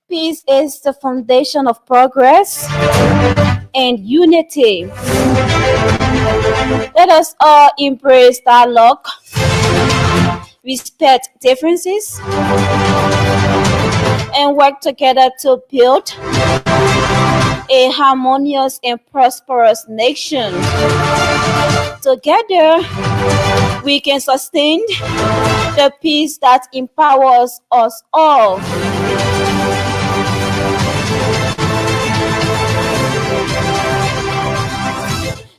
Peace is the foundation of progress and unity. Let us all embrace dialogue, respect differences, and work together to build a harmonious and prosperous nation. Together, we can sustain the peace that empowers us all.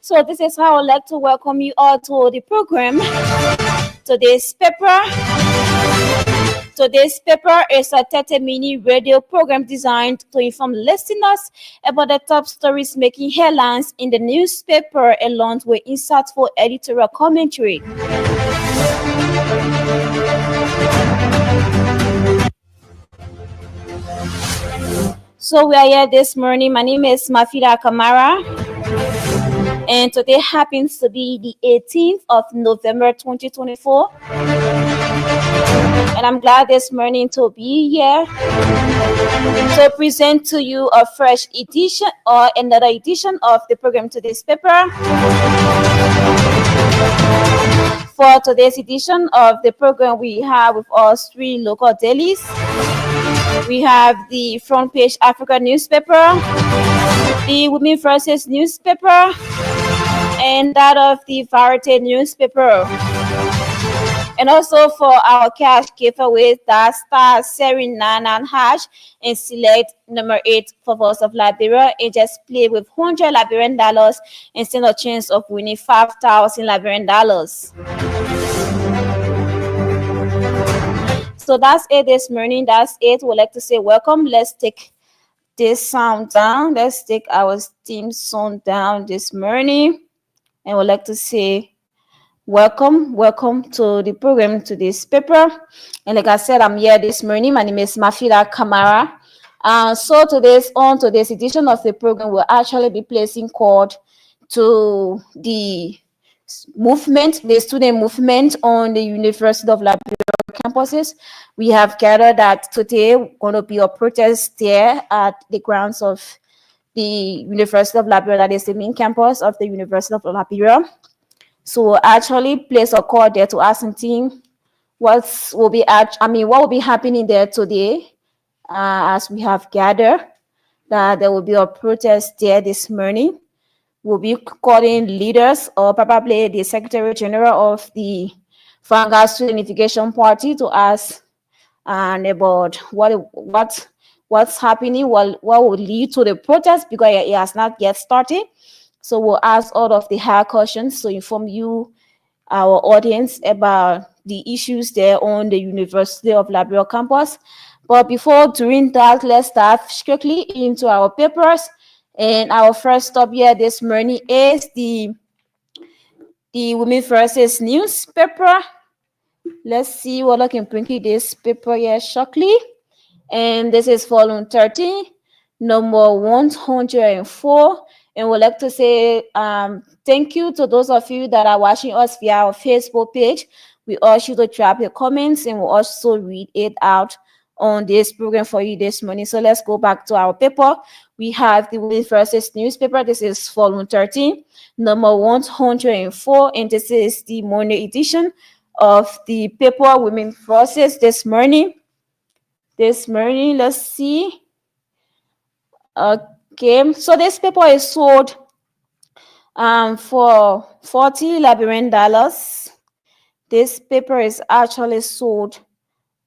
So this is how I'd like to welcome you all to the program. Today's paper is a 30-minute radio program designed to inform listeners about the top stories making headlines in the newspaper, along with insightful editorial commentary. So we are here this morning. My name is Mafida Kamara, and today happens to be the 18th of November 2024. And I'm glad this morning to be here to present to you a fresh edition or another edition of the program Today's Paper. For today's edition of the program, we have with us 3 local dailies. We have the Front Page Africa newspaper, the Women Versus newspaper, and that of the Variety newspaper. And also for our cash giveaway, that star series 99 hash and select number 8 for Voice of Liberia, and just play with $100 Liberian and stand a chance of winning 5,000 Liberian dollars. So that's it this morning. That's it. We'd like to say welcome. Let's take this sound down. Let's take our theme song down this morning. And we'd like to say welcome to the program Today's Paper. And like I said, I'm here this morning. My name is Mafida Kamara. So today's edition of the program will actually be placing call to the movement, the student movement on the University of Liberia campuses. We have gathered that today going to be a protest there at the grounds of the University of Liberia, that is the main campus of the University of Liberia. So we'll actually place a call there to ask the team what will be happening there today, as we have gathered that there will be a protest there this morning. We'll be calling leaders or probably the Secretary General of the Vanguard Student Unification Party to ask about what's happening, what will lead to the protest, because it has not yet started. So we'll ask all of the higher questions to inform you, our audience, about the issues there on the University of Liberia campus. But before doing that, let's dive strictly into our papers. And our first stop here this morning is the Women Versus newspaper. Let's see what I can bring you this paper here shortly. And this is volume 13, number 104. And we'd like to say thank you to those of you that are watching us via our Facebook page. We urge you to drop your comments, and we'll also read it out on this program for you this morning. So let's go back to our paper. We have the Women Versus newspaper. This is volume 13, number 104, and this is the morning edition of the paper Women Versus this morning. Let's see. Okay, so this paper is sold for $40 Liberian. This paper is actually sold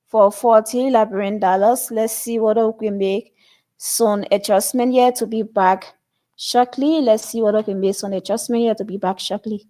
for $40 Liberian. Let's see what we can make some adjustment here to be back shortly. Let's see what we can make some adjustment here to be back shortly.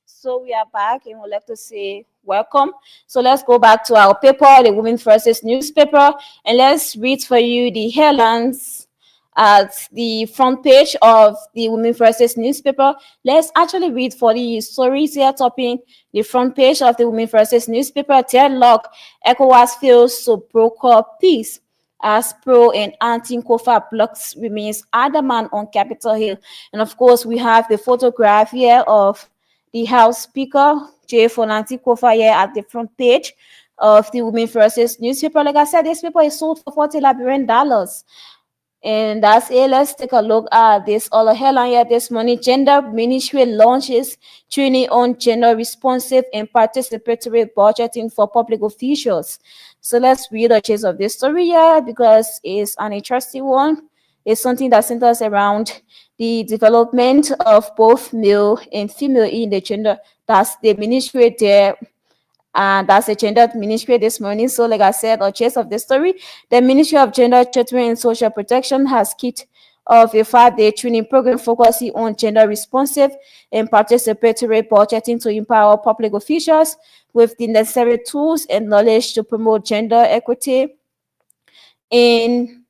So we are back and we'd like to say welcome. So let's go back to our paper, the Women Versus newspaper, and let's read for you the headlines at the front page of the Women Versus newspaper. Let's actually read for the stories here topping the front page of the Women Versus newspaper. Deadlock, ECOWAS fails to broker peace as pro and anti-Kofa blocks remains adamant on Capitol Hill. And of course, we have the photograph here of the House Speaker, J. Fonanti Kofa, here at the front page of the Women Versus newspaper. Like I said, this paper is sold for $40 Liberian. And that's it. Let's take a look at this other headline here this morning. Gender Ministry launches training on gender responsive and participatory budgeting for public officials. So let's read the gist of this story here because it's an interesting one. It's something that centers around the development of both male and female in the gender. That's the ministry there. And that's the gender ministry this morning. So, like I said, the gist of the story, the Ministry of Gender, Children and Social Protection has kicked off a 5-day training program focusing on gender responsive and participatory budgeting to empower public officials with the necessary tools and knowledge to promote gender equity in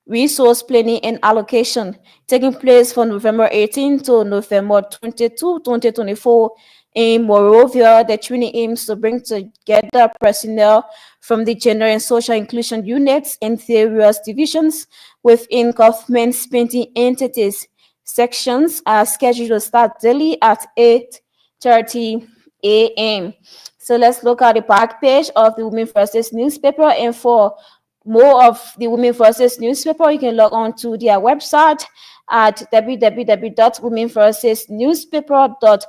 resource planning and allocation, taking place from November 18 to November 22, 2024. In moreover, the training aims to bring together personnel from the gender and social inclusion units and various divisions within government spending entities. Sections are scheduled to start daily at 8:30 a.m. So let's look at the back page of the Women Versus newspaper, and for more of the Women Versus newspaper, you can log on to their website at www.womenversusnewspaper.org.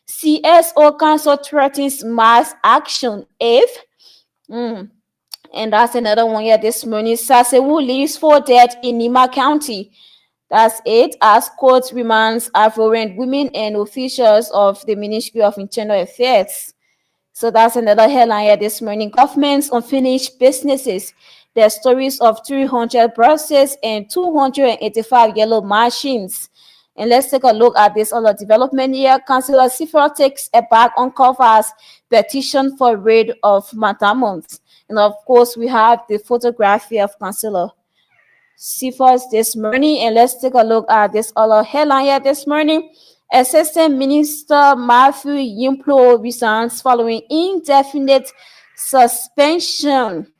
CSO Council threatens mass action if and that's another one here this morning. Sasewu leaves for dead in Nima County. That's it. As court remands affluent women and officials of the Ministry of Internal Affairs. So that's another headline here this morning. Government's unfinished businesses. There are stories of 300 buses and 285 yellow machines. And let's take a look at this other development here. Councillor Sifra takes a back on covers petition for raid of Matamons. And of course, we have the photography of Councillor Sifra's this morning. And let's take a look at this other headline here this morning. Assistant Minister Matthew Yimplo resigns following indefinite suspension.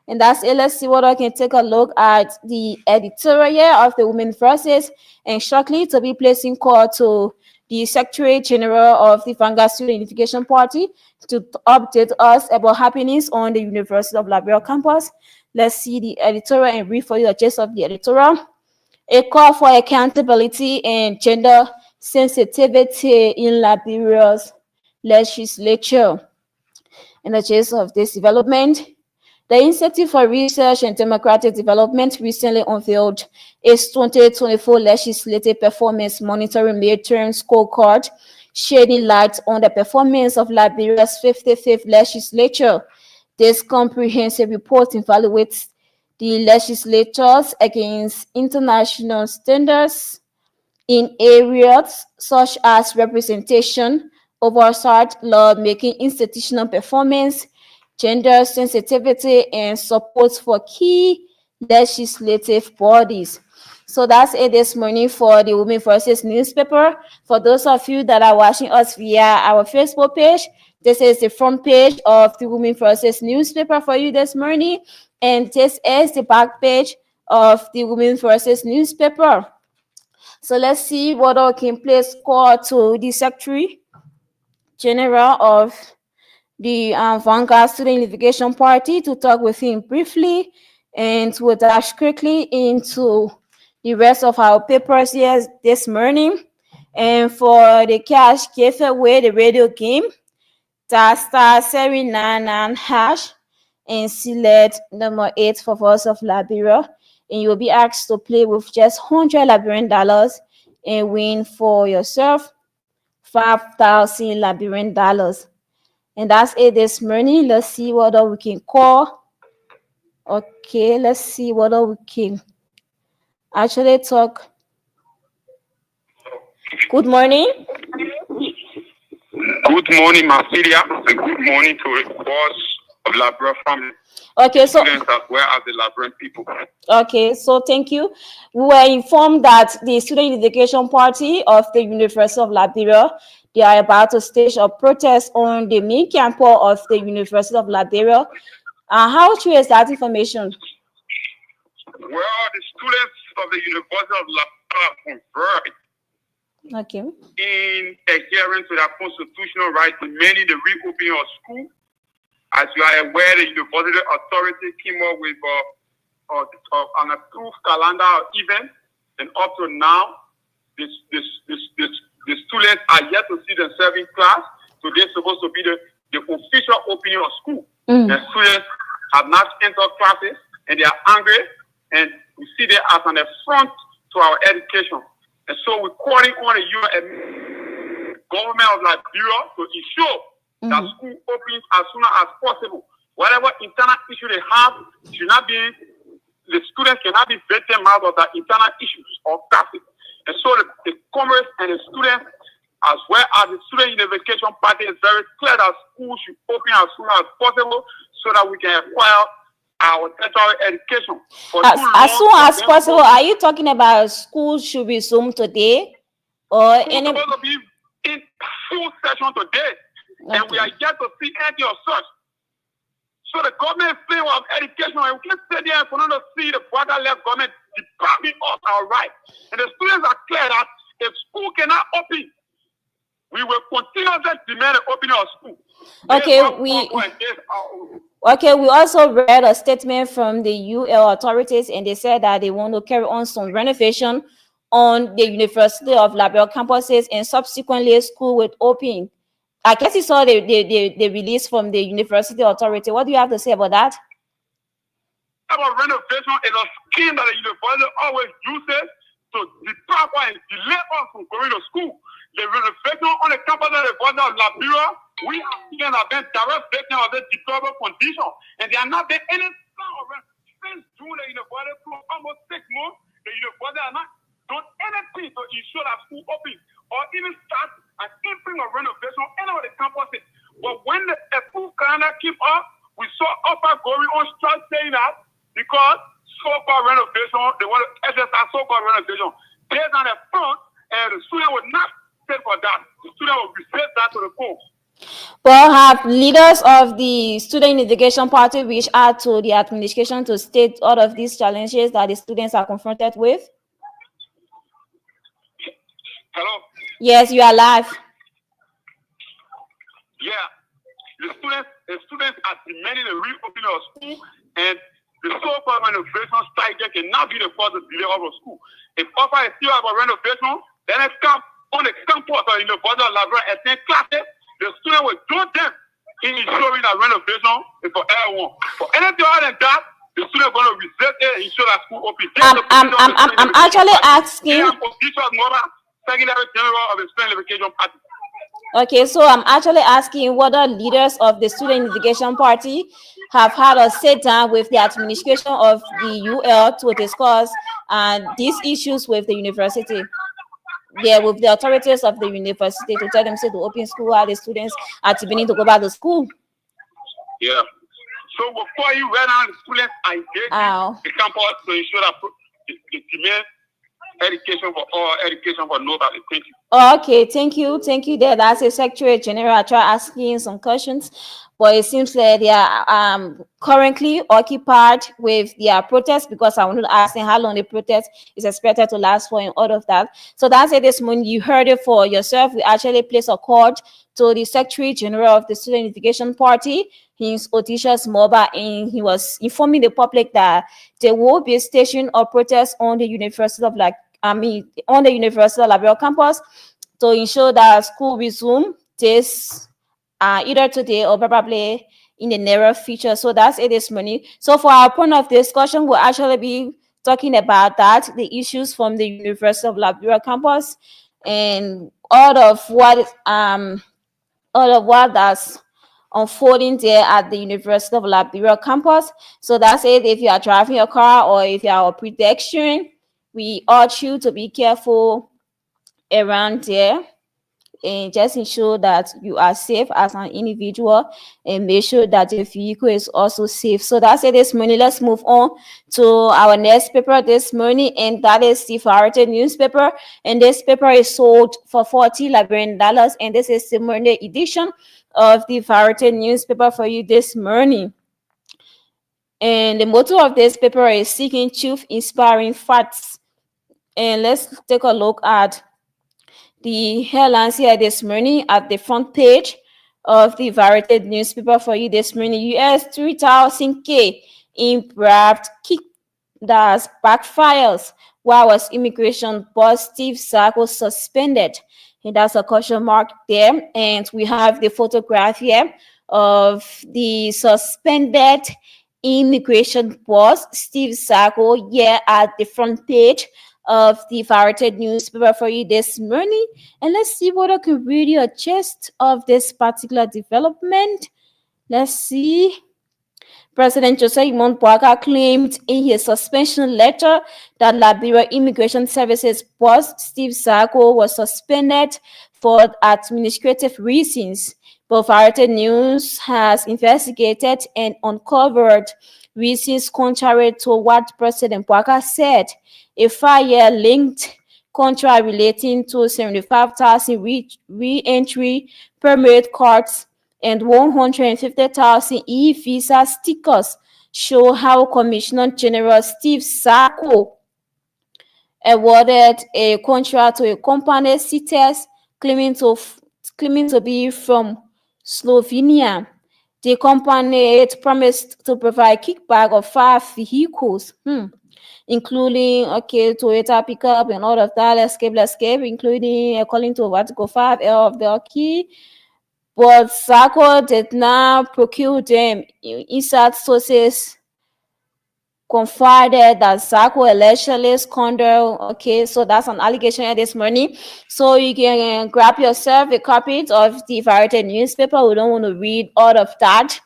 And that's it. Let's see what I can take a look at the editorial here of the Women Versus, and shortly to be placing call to the Secretary General of the Vanguard Student Unification Party to update us about happenings on the University of Liberia campus. Let's see the editorial and read for you the gist of the editorial. A call for accountability and gender sensitivity in Liberia's legislature. In the gist of this development, the Institute for Research and Democratic Development recently unveiled its 2024 Legislative Performance Monitoring Midterm Scorecard, shedding light on the performance of Liberia's 55th legislature. This comprehensive report evaluates the legislatures against international standards in areas such as representation, oversight, law-making, institutional performance, gender sensitivity, and support for key legislative bodies. So that's it this morning for the Women Versus newspaper. For those of you that are watching us via our Facebook page, this is the front page of the Women Versus newspaper for you this morning. And this is the back page of the Women Versus newspaper. So let's see what I can place call to the Secretary General of the Vanguard Student Unification Party to talk with him briefly, and we'll dash quickly into the rest of our papers here this morning. And for the cash giveaway, the radio game, that's *799# and select number 8 for Voice of Liberia, and you'll be asked to play with just $100 Liberian and win for yourself 5,000 Liberian dollars. And that's it this morning. Let's see what we can call. Okay, let's see what we can actually talk. Good morning. Good morning, Marcilia, and good morning to the boss of Liberia family. Okay, so Students as well as the Liberian people. okay, so thank you. We were informed that the Student Education Party of the University of Liberia, they are about to stage a protest on the main campus of the University of Liberia. How true is that information? Well, the students of the University of Liberia converge Okay. in adherence to their constitutional rights, demanding the reopening of school. As you are aware, the university authority came up with an approved calendar of events, and up to now, the students are yet to see themselves in class. Today is supposed to be the official opening of school. The students have not entered classes, and they are angry, and we see them as an affront to our education. And so we're calling on the UN government of Liberia to ensure that school opens as soon as possible. Whatever internal issue they have should not be, the students cannot be victim out of the internal issues or classes. And so the Congress and the students, as well as the Student Unification Party, is very clear that schools should open as soon as possible so that we can acquire our tertiary education. As soon as possible, are you talking about school should resume today? Or any? Supposed to be in full session today, and we are yet to see any of such. So the government is playing with education, and we can't stay there and for not to see the border-left government depriving us our rights. And the students are clear that if school cannot open, we will continue to demand the opening of school. Okay, we also read a statement from the UL authorities, and they said that they want to carry on some renovation on the University of Liberia campuses, and subsequently school will open. I guess you saw the release from the University Authority. What do you have to say about that? About renovation is a scheme that the university always uses to deprive and delay us from going to school. The renovation on the campus of the University of Liberia, we are seeing a direct victim of the deplorable condition, and there are not been any plan of since June. The university for almost 6 months. The university has not done anything to ensure that school opens or even start an inkling of renovation on any of the campuses. But when the full calendar came up, we saw offer going on strike saying that because so-called renovation, they want to exercise so-called renovation based on the front, and the student would not pay for that. The student will resist that to the court. Well, have leaders of the Student Education Party reached out to the administration to state all of these challenges that the students are confronted with? Hello? Yes, you are live. Yeah. The students are demanding the reopening of school, and the so-called renovation strike cannot be the cause of delay of school. If offer is still about renovation, then it comes on the campus or in the border of Liberia and 10 classes, the student will do them in ensuring that renovation is for everyone. For anything other than that, the student is going to resist it and ensure that school opens. I'm actually asking. Secretary General of the Student Education Party. Okay, so I'm actually asking whether leaders of the Student Education Party have had a sit down with the administration of the UL to discuss these issues with the university. Yeah, with the authorities of the university to tell them to open school while the students are beginning to go back to school. Yeah. So before you right now, the students are engaging the campus to ensure that the demand education for all, education for nobody. Thank you. Okay, thank you. There, that's a Secretary General. I try asking some questions, but it seems that they are currently occupied with their protest, because I wanted to ask them how long the protest is expected to last for and all of that. So that's it this morning. You heard it for yourself. We actually placed a call to the Secretary General of the Student Education Party, his Otishas Moba, and he was informing the public that there will be a station of protest on the University of Liberia campus to ensure that school resume this either today or probably in the nearer future. So that's it this morning. So for our point of discussion, we'll actually be talking about that, the issues from the University of Liberia campus, and all of what that's unfolding there at the University of Liberia campus. So that's it. If you are driving your car or if you are a pedestrian, we urge you to be careful around there and just ensure that you are safe as an individual and make sure that the vehicle is also safe. So that's it this morning. Let's move on to our next paper this morning, and that is the Variety newspaper. And this paper is sold for $40, and this is the Monday edition of the Variety newspaper for you this morning. And the motto of this paper is seeking truth, inspiring facts. And let's take a look at the headlines here this morning at the front page of the Variety newspaper for you this morning. US 3,000K in bribed kick that backfires. Why was immigration boss Steve Sacco suspended? And that's a question mark there. And we have the photograph here of the suspended immigration boss Steve Sacco here at the front page of the Variety newspaper for you this morning. And let's see what I can read you a gist of this particular development. Let's see. President Joseph Boakai claimed in his suspension letter that Liberia Immigration Services boss Steve Sacco was suspended for administrative reasons. But Variety News has investigated and uncovered reasons contrary to what President Boakai said. A 5-year linked contract relating to 75,000 re-entry permit cards and 150,000 e-visa stickers show how Commissioner General Steve Sacco awarded a contract to a company CITES claiming to be from Slovenia. The company promised to provide kickback of 5 vehicles, including Toyota pickup and all of that, escape, including according to Article 5 of the key. But Sacco did not procure them. Inside sources confided that Sacco allegedly squandered. So that's an allegation here this morning. So you can grab yourself a copy of the Variety newspaper. We don't want to read all of that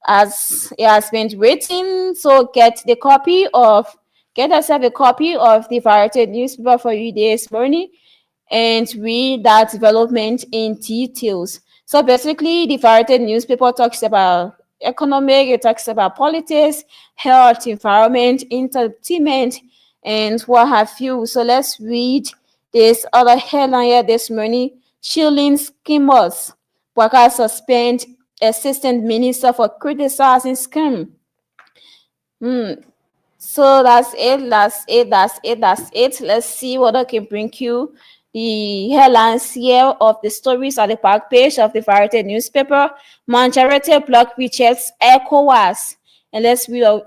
as it has been written. So get yourself a copy of the Variety newspaper for you this morning and read that development in details. So basically, the Variety newspaper talks about economic, it talks about politics, health, environment, entertainment, and what have you. So let's read this other headline here this morning. Chilling schemers. Boakai suspend assistant minister for criticizing scam. So that's it. Let's see what I can bring you. The headlines here of the stories at the back page of the Variety newspaper. Majority bloc rejects ECOWAS. And let's read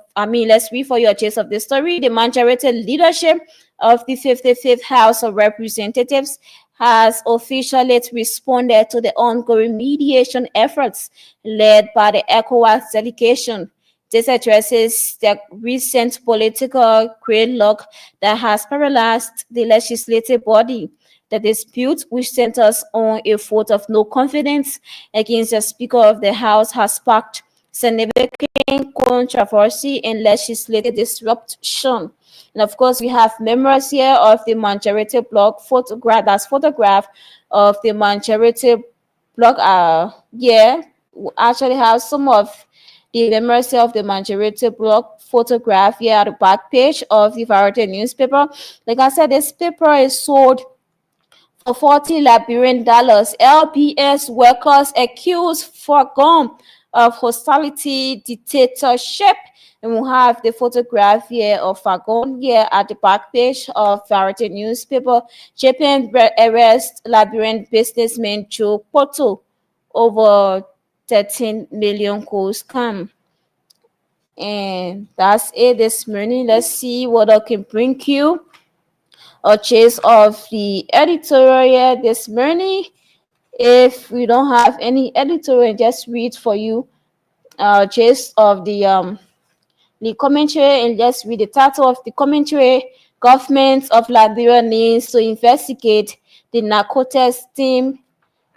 for you a gist of the story. The majority leadership of the 55th House of Representatives has officially responded to the ongoing mediation efforts led by the ECOWAS delegation. This addresses the recent political gridlock that has paralyzed the legislative body. The dispute, which centers on a vote of no confidence against the Speaker of the House, has sparked significant controversy and legislative disruption. And of course, we have members here of the majority bloc photograph of the majority bloc. We actually have some of the members of the majority bloc photograph here at the back page of the Variety newspaper. Like I said, this paper is sold for $40 Liberian. LPS workers accused for gum of hostility dictatorship. And we have the photograph here of Fagon here at the back page of Variety newspaper. Japan arrest Liberian businessman Joe Porto over 13 million calls come. And that's it this morning. Let's see what I can bring you. A chase of the editorial this morning. If we don't have any editorial, just read for you chase of the the commentary, and let's read the title of the commentary. Government of Liberia needs to investigate the narcotics team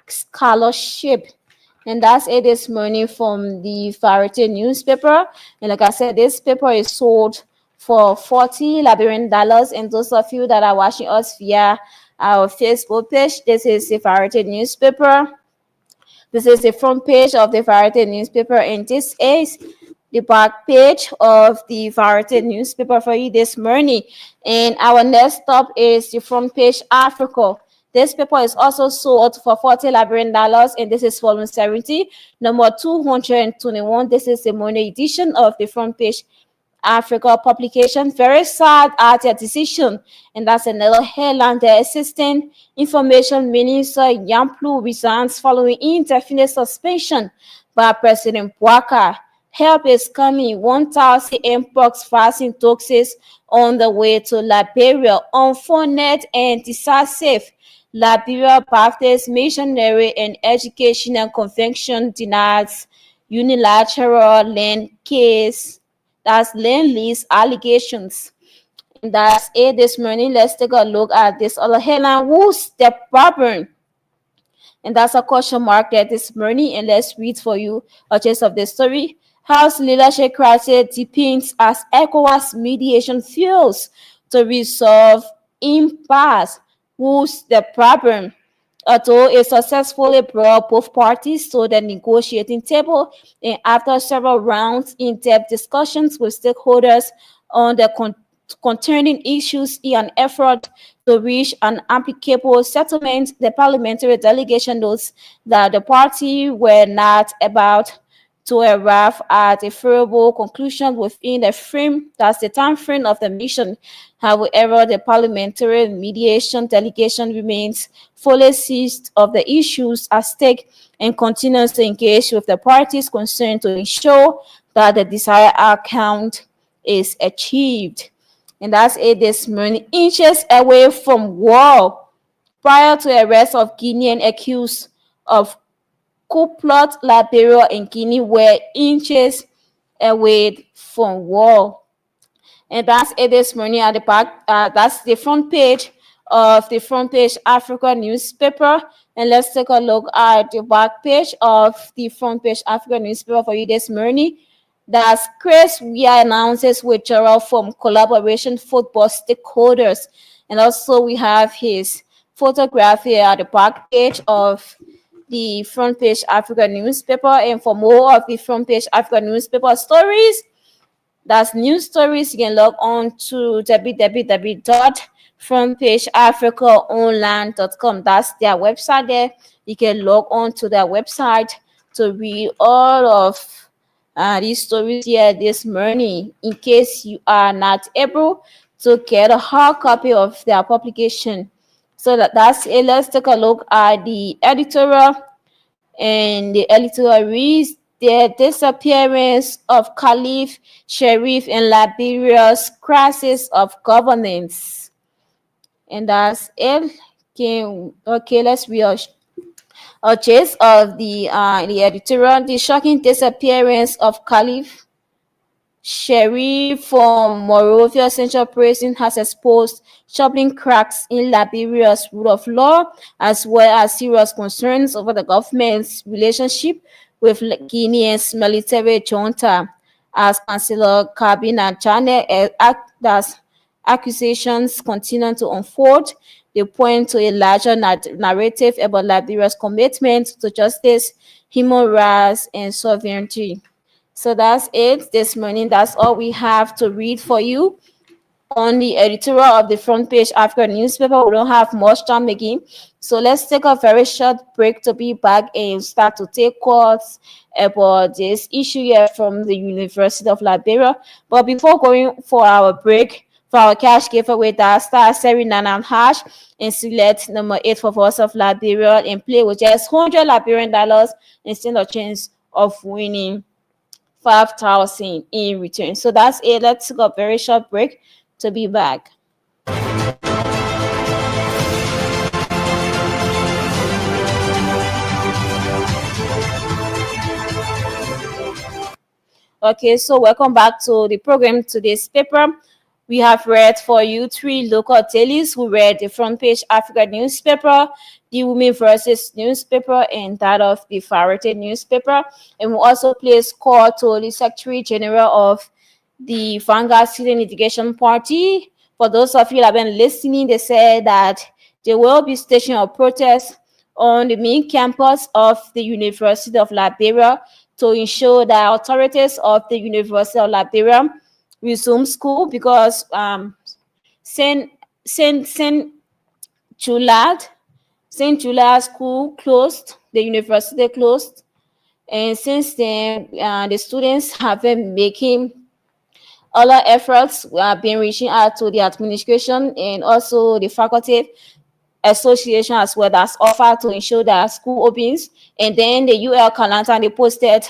scholarship. And that's it this morning from the Variety newspaper. And like I said, this paper is sold for $40 Liberian. And those of you that are watching us via our Facebook page, this is the Variety newspaper. This is the front page of the Variety newspaper, and this is the back page of the Variety newspaper for you this morning. And our next stop is the front page Africa. This paper is also sold for $40 Liberian, and this is volume 70, number 221. This is the morning edition of the front page Africa publication. Very sad at their decision, and that's another headline. The Assistant Information Minister Yamplu resigns following indefinite suspension by President Bouaka. Help is coming. 1,000 mpox vaccine doses on the way to Liberia. Unfortunate and decisive. Liberia Baptist Missionary and Educational Convention denies unilateral land case. That's land lease allegations. And that's it this morning. Let's take a look at this other headline. Who's the problem? And that's a question mark there this morning. And let's read for you a gist of the story. House leadership crisis depends as ECOWAS mediation fails to resolve impasse. Who's the problem? Although it successfully brought both parties to the negotiating table, and after several rounds in-depth discussions with stakeholders on the concerning issues in an effort to reach an amicable settlement, the parliamentary delegation notes that the party were not about to arrive at a favorable conclusion within the time frame of the mission. However, the parliamentary mediation delegation remains fully seized of the issues at stake and continues to engage with the parties concerned to ensure that the desired outcome is achieved. And that's it this morning. Inches away from war. Prior to arrest of Guinean accused of coup plot, Liberia and Guinea were inches away from war. And that's it this morning at the back. That's the front page of the front page Africa newspaper. And let's take a look at the back page of the front page Africa newspaper for you this morning. That's Chris Weah announces withdrawal from collaboration football stakeholders. And also we have his photograph here at the back page of the front page Africa newspaper. And for more of the front page Africa newspaper stories, that's news stories, you can log on to www.frontpageafricaonline.com. That's their website there. You can log on to their website to read all of these stories here this morning. In case you are not able to get a hard copy of their publication. So that's it. Let's take a look at the editorial. And the editorial reads, the disappearance of Caliph Sheriff in Liberia's crisis of governance. And that's it. Okay, let's read a gist of the editorial. The shocking disappearance of Caliph Sheriff from Monrovia Central Prison has exposed troubling cracks in Liberia's rule of law, as well as serious concerns over the government's relationship with Guinea's military junta. As Councillor Kabina Chane as accusations continue to unfold, they point to a larger narrative about Liberia's commitment to justice, human rights, and sovereignty. So that's it this morning. That's all we have to read for you on the editorial of the front page Africa newspaper. We don't have much time again. So let's take a very short break to be back and start to take calls about this issue here from the University of Liberia. But before going for our break, for our cash giveaway, that's star 79 hash and select number 8 for Voice of Liberia and play with just $100 Liberian and stand a chance of winning 5,000 in return. So that's it. Let's take a very short break to be back. Okay, so welcome back to the program. Today's paper, we have read for you three local dailies. We read the front page Africa newspaper, the Women Versus newspaper, and that of the Farrated newspaper. And we also placed call to the Secretary General of the Vanguard Student Education Party. For those of you that have been listening, they said that there will be station of protest on the main campus of the University of Liberia to ensure that authorities of the University of Liberia resume school because Saint Saint Saint Juliet Saint Juliet school closed, the university closed, and since then the students have been making other efforts. We have been reaching out to the administration and also the faculty association as well that's offered to ensure that school opens. And then the UL Kalanta, they posted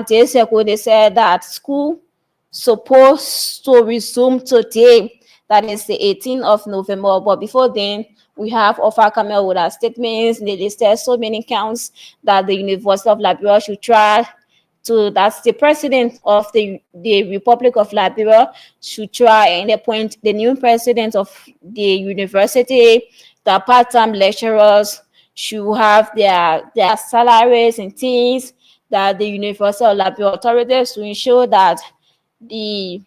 days ago, they said that school supposed to resume today, that is the 18th of November. But before then, we have offer coming with our statements. They listed so many counts that the University of Liberia should try to, that's the president of the Republic of Liberia should try and appoint the new president of the university. The part-time lecturers should have their salaries and things, that the University of Liberia authorities to ensure that the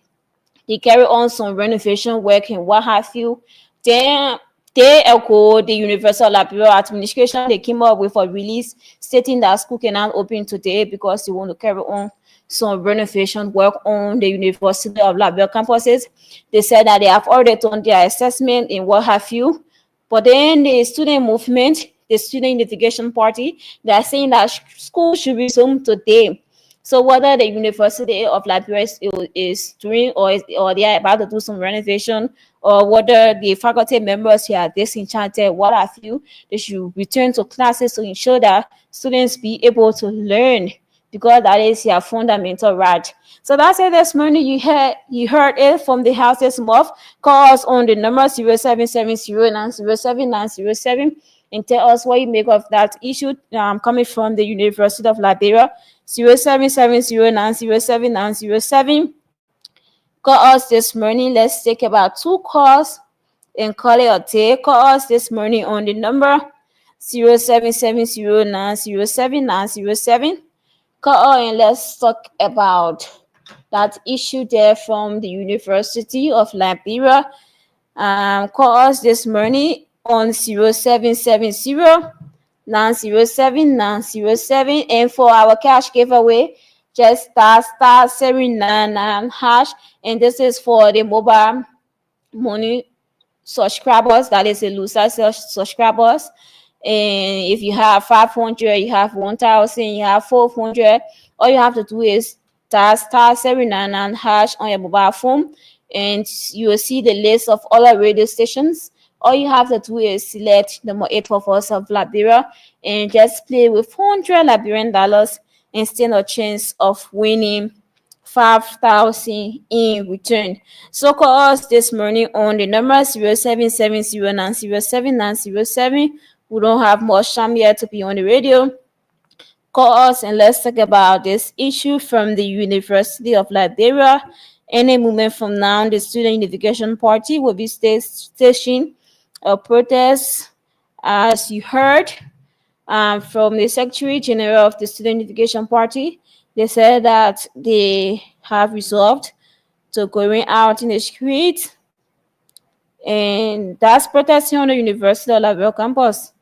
they carry on some renovation work and what have you. Then they echo the Universal Liberia administration. They came up with a release stating that school cannot open today because they want to carry on some renovation work on the University of Liberia campuses. They said that they have already done their assessment and what have you. But then the student movement, the Student Unification Party, they are saying that school should resume today. So whether the University of Liberia is doing or they are about to do some renovation, or whether the faculty members here are disenchanted, what have you, they should return to classes to ensure that students be able to learn, because that is your fundamental right. So that's it this morning. You heard it from the house's mouth. Call us on the number 0770907907 and tell us what you make of that issue coming from the University of Liberia. 0770907907. Call us this morning. Let's take about two calls and call it a day. Call us this morning on the number 0770907907. Call and let's talk about that issue there from the University of Liberia. Call us this morning on 0770-907-907. And for our cash giveaway, just star 799 hash. And this is for the mobile money subscribers, that is a loser subscribers. And if you have 500, you have 1,000, you have 400, all you have to do is star 799 hash on your mobile phone, and you will see the list of all the radio stations. All you have to do is select number 8 for us of Liberia and just play with 100 Liberian dollars and stand a chance of winning 5,000 in return. So call us this morning on the number 0770907907. We don't have much time yet to be on the radio. Call us and let's talk about this issue from the University of Liberia. Any moment from now, the Student Unification Party will be staging a protest, as you heard from the Secretary General of the Student Unification Party. They said that they have resolved to going out in the street, and that's protesting on the University of Liberia campus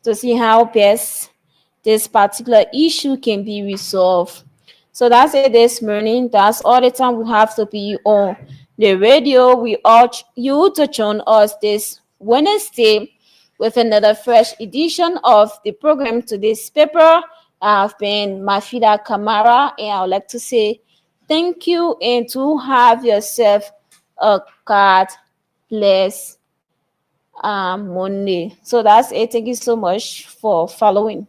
to see how best this particular issue can be resolved. So that's it this morning. That's all the time we have to be on the radio. We urge you to join us this Wednesday with another fresh edition of the program. Today's paper. I've been Mafida Kamara, and I would like to say thank you and to have yourself a God bless Monday. So that's it. Thank you so much for following.